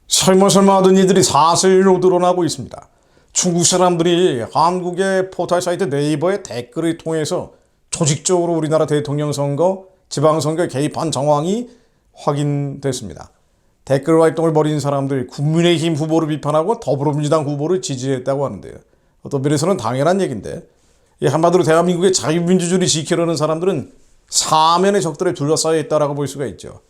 설마 하던 이들이 사실로 드러나고 있습니다. 중국 사람들이 한국의 포털 사이트 네이버의 댓글을 통해서 조직적으로 우리나라 대통령 선거, 지방선거에 개입한 정황이 확인됐습니다. 댓글 활동을 벌인 사람들, 국민의힘 후보를 비판하고 더불어민주당 후보를 지지했다고 하는데요. 어떤 면에서는 당연한 얘기인데, 한마디로 대한민국의 자유민주주의를 지키려는 사람들은 사면의 적들에 둘러싸여 있다고 볼 수가 있죠.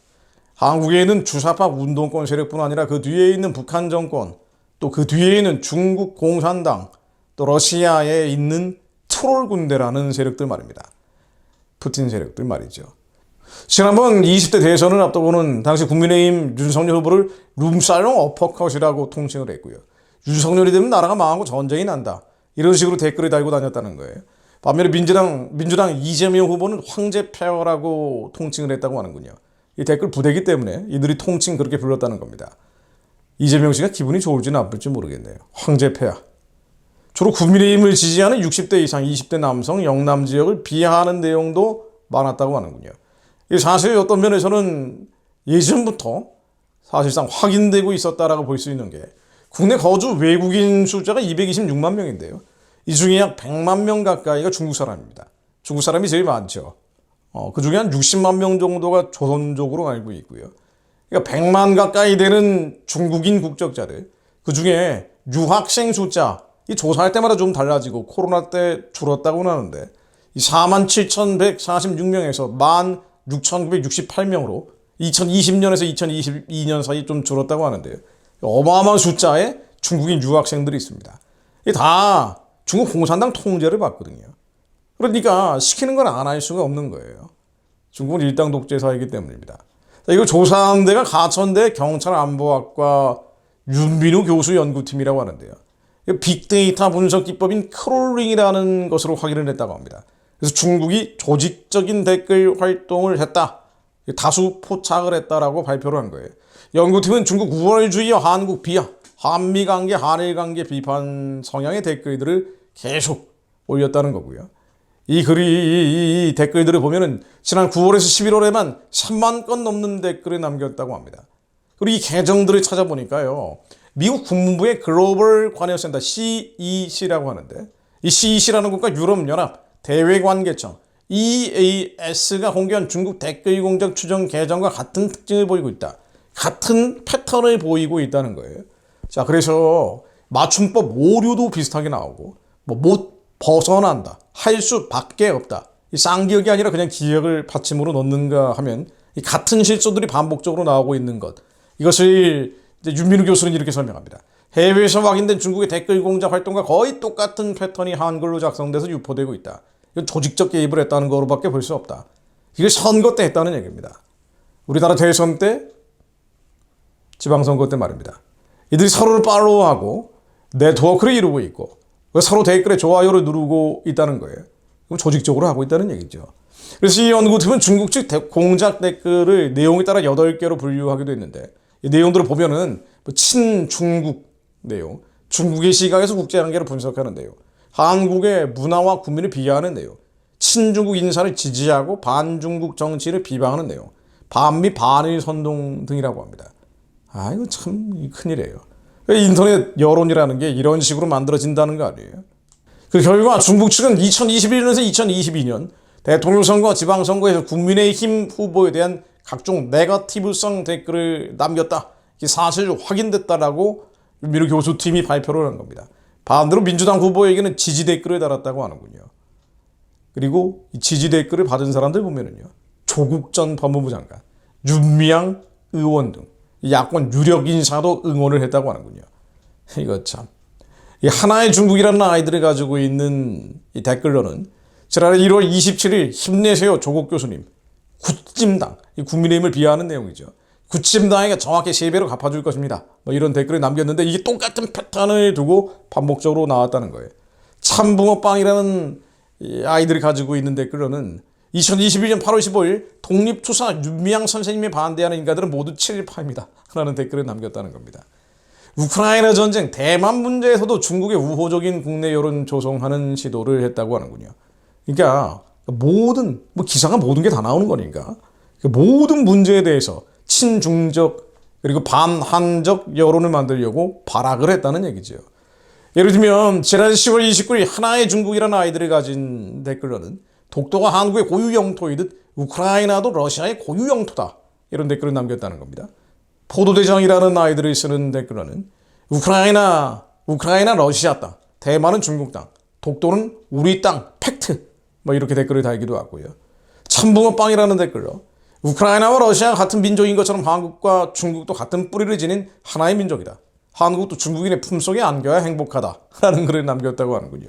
한국에는 주사파 운동권 세력뿐 아니라 그 뒤에 있는 북한 정권, 또 그 뒤에 있는 중국 공산당, 또 러시아에 있는 트롤 군대라는 세력들 말입니다. 푸틴 세력들 말이죠. 지난번 20대 대선을 앞두고는 당시 국민의힘 윤석열 후보를 룸살롱 어퍼컷이라고 통칭을 했고요. 윤석열이 되면 나라가 망하고 전쟁이 난다, 이런 식으로 댓글을 달고 다녔다는 거예요. 반면에 민주당 이재명 후보는 황제폐허라고 통칭을 했다고 하는군요. 이 댓글 부대기 때문에 이들이 통칭 그렇게 불렀다는 겁니다. 이재명 씨가 기분이 좋을지 나쁠지 모르겠네요. 황제폐하. 주로 국민의힘을 지지하는 60대 이상 20대 남성 영남 지역을 비하하는 내용도 많았다고 하는군요. 사실 어떤 면에서는 예전부터 사실상 확인되고 있었다라고 볼 수 있는 게, 국내 거주 외국인 숫자가 226만 명인데요. 이 중에 약 100만 명 가까이가 중국 사람입니다. 중국 사람이 제일 많죠. 그 중에 한 60만 명 정도가 조선족으로 알고 있고요. 그러니까 100만 가까이 되는 중국인 국적자들, 그 중에 유학생 숫자, 이 조사할 때마다 좀 달라지고 코로나 때 줄었다고는 하는데, 47,146명에서 16,968명으로 2020년에서 2022년 사이 좀 줄었다고 하는데요. 어마어마한 숫자의 중국인 유학생들이 있습니다. 이게 다 중국 공산당 통제를 받거든요. 그러니까 시키는 건 안 할 수가 없는 거예요. 중국은 일당 독재 사회이기 때문입니다. 이걸 조사한 데가 가천대 경찰안보학과 윤민우 교수 연구팀이라고 하는데요. 빅데이터 분석 기법인 크롤링이라는 것으로 확인을 했다고 합니다. 그래서 중국이 조직적인 댓글 활동을 했다, 다수 포착을 했다라고 발표를 한 거예요. 연구팀은 중국 우월주의와 한국 비하, 한미관계, 한일관계 비판 성향의 댓글들을 계속 올렸다는 거고요. 이 댓글들을 보면은 지난 9월에서 11월에만 3만 건 넘는 댓글을 남겼다고 합니다. 그리고 이 계정들을 찾아보니까요, 미국 국무부의 글로벌 관여센터 CEC라고 하는데, 이 CEC라는 국가 유럽연합 대외관계청 EAS가 공개한 중국 댓글 공작 추정 계정과 같은 특징을 보이고 있다, 같은 패턴을 보이고 있다는 거예요. 자, 그래서 맞춤법 오류도 비슷하게 나오고, 못 벗어난다, 할 수밖에 없다, 이 쌍기역이 아니라 그냥 기역을 받침으로 넣는가 하면 이 같은 실수들이 반복적으로 나오고 있는 것, 이것을 이제 윤민우 교수는 이렇게 설명합니다. 해외에서 확인된 중국의 댓글 공작 활동과 거의 똑같은 패턴이 한글로 작성돼서 유포되고 있다. 이건 조직적 개입을 했다는 거로밖에 볼 수 없다. 이게 선거 때 했다는 얘기입니다. 우리나라 대선 때, 지방선거 때 말입니다. 이들이 서로를 팔로우하고 네트워크를 이루고 있고 서로 댓글에 좋아요를 누르고 있다는 거예요. 그럼 조직적으로 하고 있다는 얘기죠. 그래서 이 연구팀은 중국 측 공작 댓글을 내용에 따라 8개로 분류하기도 했는데, 이 내용들을 보면은 친중국 내용, 중국의 시각에서 국제관계를 분석하는 내용, 한국의 문화와 국민을 비하하는 내용, 친중국 인사를 지지하고 반중국 정치를 비방하는 내용, 반미 반일 선동 등이라고 합니다. 이거 참 큰일이에요. 인터넷 여론이라는 게 이런 식으로 만들어진다는 거 아니에요. 그 결과 중국 측은 2021년에서 2022년 대통령 선거, 지방선거에서 국민의힘 후보에 대한 각종 네거티브성 댓글을 남겼다, 이게 사실 확인됐다라고 윤민우 교수팀이 발표를 한 겁니다. 반대로 민주당 후보에게는 지지 댓글을 달았다고 하는군요. 그리고 이 지지 댓글을 받은 사람들 보면은요, 조국 전 법무부 장관, 윤미향 의원 등 야권 유력 인사도 응원을 했다고 하는군요. 이거 참, 이 하나의 중국이라는 아이들이 가지고 있는 이 댓글로는 지난해 1월 27일 힘내세요 조국 교수님, 구찜당, 이 국민의힘을 비하하는 내용이죠. 구찜당에게 정확히 3배로 갚아줄 것입니다, 이런 댓글을 남겼는데, 이게 똑같은 패턴을 두고 반복적으로 나왔다는 거예요. 참붕어빵이라는 이 아이들이 가지고 있는 댓글로는 2021년 8월 15일 독립투사 윤미향 선생님이 반대하는 인간들은 모두 7일파입니다 라는 댓글을 남겼다는 겁니다. 우크라이나 전쟁, 대만 문제에서도 중국의 우호적인 국내 여론 조성하는 시도를 했다고 하는군요. 그러니까 기사가 모든 게 다 나오는 거니까 모든 문제에 대해서 친중적 그리고 반한적 여론을 만들려고 발악을 했다는 얘기죠. 예를 들면 지난 10월 29일 하나의 중국이라는 아이들이 가진 댓글로는 독도가 한국의 고유 영토이듯 우크라이나도 러시아의 고유 영토다, 이런 댓글을 남겼다는 겁니다. 포도대장이라는 아이들이 쓰는 댓글로는 우크라이나 러시아 땅, 대만은 중국 땅, 독도는 우리 땅, 팩트, 뭐 이렇게 댓글을 달기도 하고요. 참붕어빵이라는 댓글로 우크라이나와 러시아가 같은 민족인 것처럼 한국과 중국도 같은 뿌리를 지닌 하나의 민족이다. 한국도 중국인의 품속에 안겨야 행복하다 라는 글을 남겼다고 하는군요.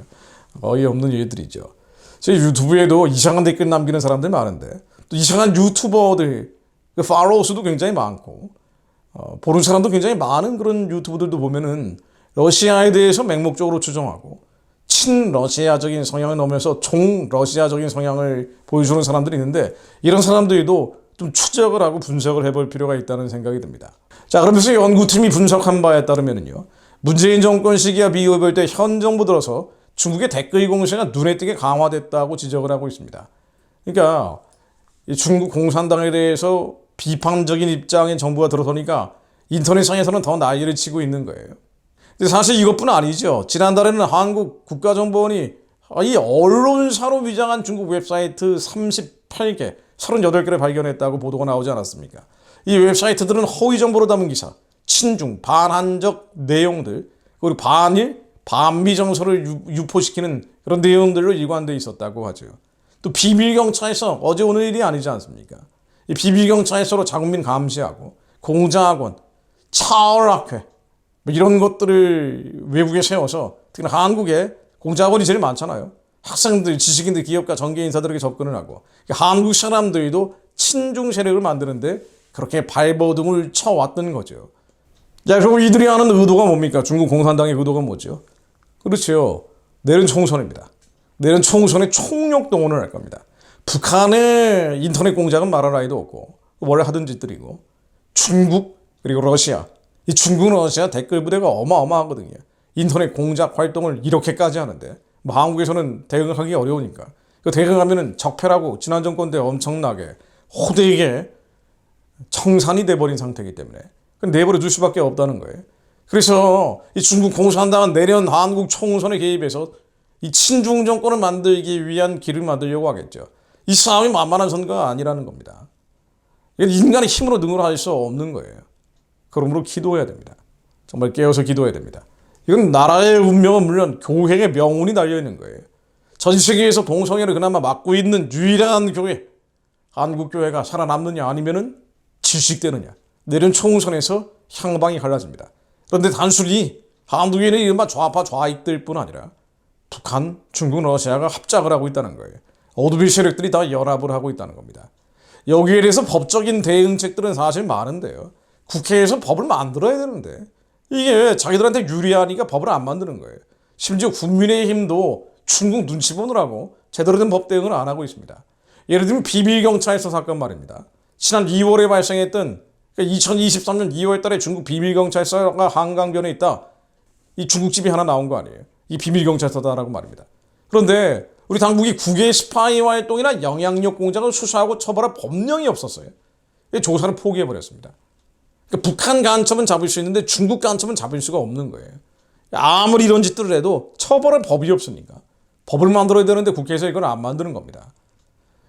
어이없는 일들이죠. 제 유튜브에도 이상한 댓글 남기는 사람들 많은데 또 이상한 유튜버들 그 팔로워 수도 굉장히 많고 보는 사람도 굉장히 많은 그런 유튜브들도 보면은 러시아에 대해서 맹목적으로 추정하고 친러시아적인 성향을 넘어서 총러시아적인 성향을 보여주는 사람들이 있는데 이런 사람들도 좀 추적을 하고 분석을 해볼 필요가 있다는 생각이 듭니다. 자, 그러면서 연구팀이 분석한 바에 따르면요, 문재인 정권 시기와 비교해볼 때 현 정부 들어서 중국의 댓글 공세가 눈에 띄게 강화됐다고 지적을 하고 있습니다. 그러니까 중국 공산당에 대해서 비판적인 입장인 정부가 들어서니까 인터넷상에서는 더 난리를 치고 있는 거예요. 근데 사실 이것뿐 아니죠. 지난달에는 한국 국가정보원이 이 언론사로 위장한 중국 웹사이트 38개, 38개를 발견했다고 보도가 나오지 않았습니까? 이 웹사이트들은 허위 정보로 담은 기사, 친중, 반한적 내용들, 그리고 반일, 반미 정서를 유포시키는 그런 내용들로 일관되어 있었다고 하죠. 또 비밀경찰서, 어제 오늘 일이 아니지 않습니까? 이 비밀경찰서로 자국민 감시하고 공자학원, 차얼학회 뭐 이런 것들을 외국에 세워서 특히나 한국에 공자학원이 제일 많잖아요. 학생들, 지식인들, 기업가, 정계 인사들에게 접근을 하고 한국 사람들도 친중 세력을 만드는데 그렇게 발버둥을 쳐왔던 거죠. 자, 그리고 이들이 하는 의도가 뭡니까? 중국 공산당의 의도가 뭐죠? 그렇죠. 내년 총선입니다. 내년 총선에 총력 동원을 할 겁니다. 북한의 인터넷 공작은 말할 나위도 없고 원래 하던 짓들이고 중국 그리고 러시아, 이 중국 러시아 댓글 부대가 어마어마하거든요. 인터넷 공작 활동을 이렇게까지 하는데 뭐 한국에서는 대응하기 어려우니까 그 대응하면은 적폐라고 지난 정권 때 엄청나게 호되게 청산이 돼버린 상태이기 때문에 내버려 둘 수밖에 없다는 거예요. 그래서 이 중국 공산당은 내년 한국 총선에 개입해서 이 친중 정권을 만들기 위한 길을 만들려고 하겠죠. 이 싸움이 만만한 선거가 아니라는 겁니다. 인간의 힘으로 능을 할 수 없는 거예요. 그러므로 기도해야 됩니다. 정말 깨어서 기도해야 됩니다. 이건 나라의 운명은 물론 교회의 명운이 달려있는 거예요. 전 세계에서 동성애를 그나마 막고 있는 유일한 교회, 한국교회가 살아남느냐 아니면은 질식되느냐. 내년 총선에서 향방이 갈라집니다. 그런데 단순히 한국에는 이른바 좌파 좌익들 뿐 아니라 북한, 중국, 러시아가 합작을 하고 있다는 거예요. 어둠의 세력들이 다 연합을 하고 있다는 겁니다. 여기에 대해서 법적인 대응책들은 사실 많은데요. 국회에서 법을 만들어야 되는데 이게 자기들한테 유리하니까 법을 안 만드는 거예요. 심지어 국민의힘도 중국 눈치 보느라고 제대로 된 법 대응을 안 하고 있습니다. 예를 들면 비밀경찰서 사건 말입니다. 지난 2월에 발생했던 2023년 2월 달에 중국 비밀경찰서가 한강변에 있다. 이 중국집이 하나 나온 거 아니에요. 이 비밀경찰서다라고 말입니다. 그런데 우리 당국이 국외 스파이 활동이나 영향력 공작을 수사하고 처벌할 법령이 없었어요. 조사를 포기해버렸습니다. 그러니까 북한 간첩은 잡을 수 있는데 중국 간첩은 잡을 수가 없는 거예요. 아무리 이런 짓들을 해도 처벌할 법이 없으니까. 법을 만들어야 되는데 국회에서 이걸 안 만드는 겁니다.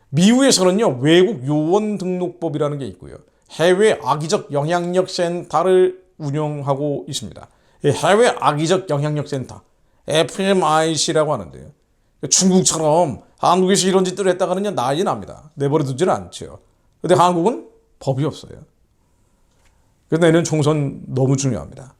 미국에서는요, 외국 요원 등록법이라는 게 있고요. 해외 악의적 영향력 센터를 운영하고 있습니다. 해외 악의적 영향력 센터, FMIC라고 하는데요. 중국처럼 한국에서 이런 짓들을 했다가는 난리 납니다. 내버려 두지는 않죠. 근데 한국은 법이 없어요. 그래서 내년 총선 너무 중요합니다.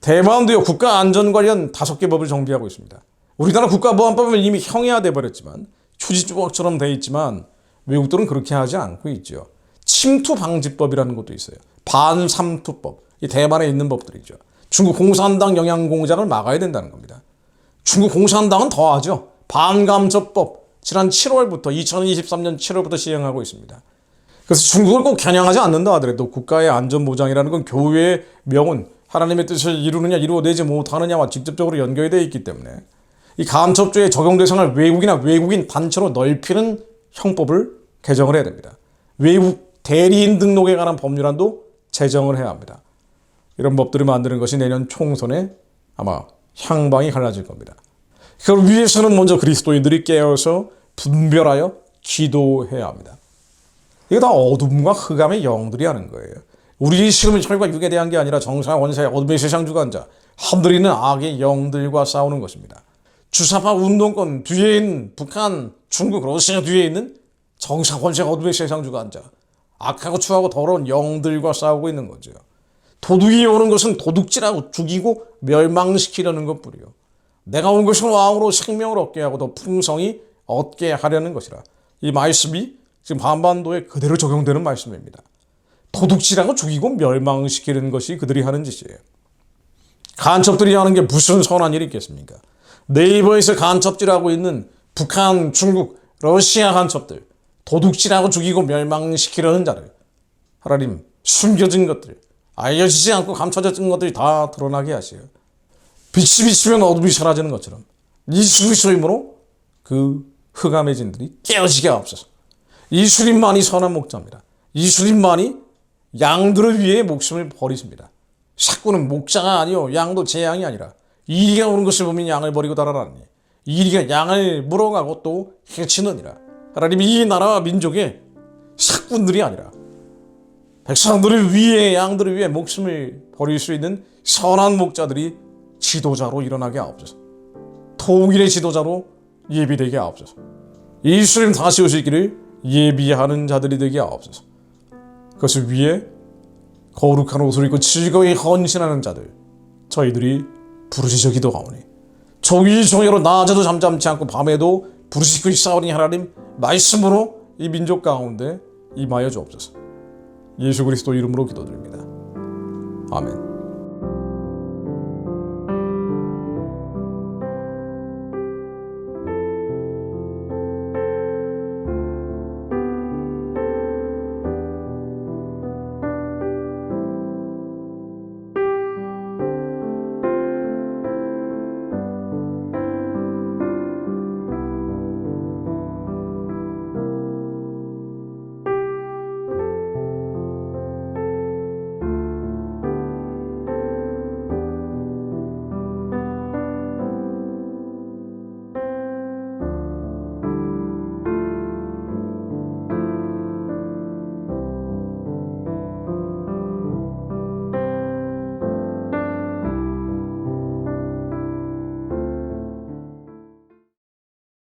대만도요, 국가안전 관련 5개 법을 정비하고 있습니다. 우리나라 국가보안법은 이미 형해화돼 버렸지만 휴지조각처럼 돼 있지만 외국들은 그렇게 하지 않고 있죠. 침투방지법이라는 것도 있어요. 반삼투법. 이 대만에 있는 법들이죠. 중국 공산당 영향 공작을 막아야 된다는 겁니다. 중국 공산당은 더하죠. 반간첩법. 지난 7월부터 2023년 7월부터 시행하고 있습니다. 그래서 중국을 꼭 겨냥하지 않는다 하더라도 국가의 안전보장이라는 건 교회의 명운, 하나님의 뜻을 이루느냐 이루어내지 못하느냐와 직접적으로 연결되어 있기 때문에 이 간첩죄의 적용 대상을 외국이나 외국인 단체로 넓히는 형법을 개정을 해야 됩니다. 외국 대리인 등록에 관한 법률안도 제정을 해야 합니다. 이런 법들을 만드는 것이 내년 총선에 아마 향방이 갈라질 겁니다. 그걸 위해서는 먼저 그리스도인들이 깨어서 분별하여 기도해야 합니다. 이게 다 어둠과 흑암의 영들이 하는 거예요. 우리 지금 혈과 육에 대한 게 아니라 정사 원사의 어둠의 세상 주관자, 하늘에 있는 악의 영들과 싸우는 것입니다. 주사파 운동권 뒤에 있는 북한, 중국, 러시아 뒤에 있는 정사 원사의 어둠의 세상 주관자, 악하고 추하고 더러운 영들과 싸우고 있는 거죠. 도둑이 오는 것은 도둑질하고 죽이고 멸망시키려는 것뿐이요. 내가 온 것은 왕으로 생명을 얻게 하고 더 풍성히 얻게 하려는 것이라. 이 말씀이 지금 한반도에 그대로 적용되는 말씀입니다. 도둑질하고 죽이고 멸망시키는 것이 그들이 하는 짓이에요. 간첩들이 하는 게 무슨 선한 일이 있겠습니까? 네이버에서 간첩질하고 있는 북한, 중국, 러시아 간첩들, 도둑질하고 죽이고 멸망시키려는 자들, 하나님 숨겨진 것들, 알려지지 않고 감춰진 것들이 다 드러나게 하시요. 빛이 비치면 어둠이 사라지는 것처럼 예수 그리스도의 이름으로 그 흑암의 진들이 깨어지게 하옵소서. 예수님만이 선한 목자입니다. 예수님만이 양들을 위해 목숨을 버리십니다. 삭구는 목자가 아니요 양도 제 양이 아니라 이리가 오는 것을 보면 양을 버리고 달아나니 이리가 양을 물어가고 또 해치느니라. 하나님 이 나라와 민족의 삭군들이 아니라 백성들을 위해 양들을 위해 목숨을 버릴 수 있는 선한 목자들이 지도자로 일어나게 하옵소서. 통일의 지도자로 예비되게 하옵소서. 예수님 다시 오실 길을 예비하는 자들이 되게 하옵소서. 그것을 위해 거룩한 옷을 입고 즐거이 헌신하는 자들, 저희들이 부르짖어 기도하오니 종이 종이로 낮에도 잠잠치 않고 밤에도 부르짖고 싸우니 하나님 말씀으로 이 민족 가운데 임하여 주옵소서. 예수 그리스도 이름으로 기도드립니다. 아멘.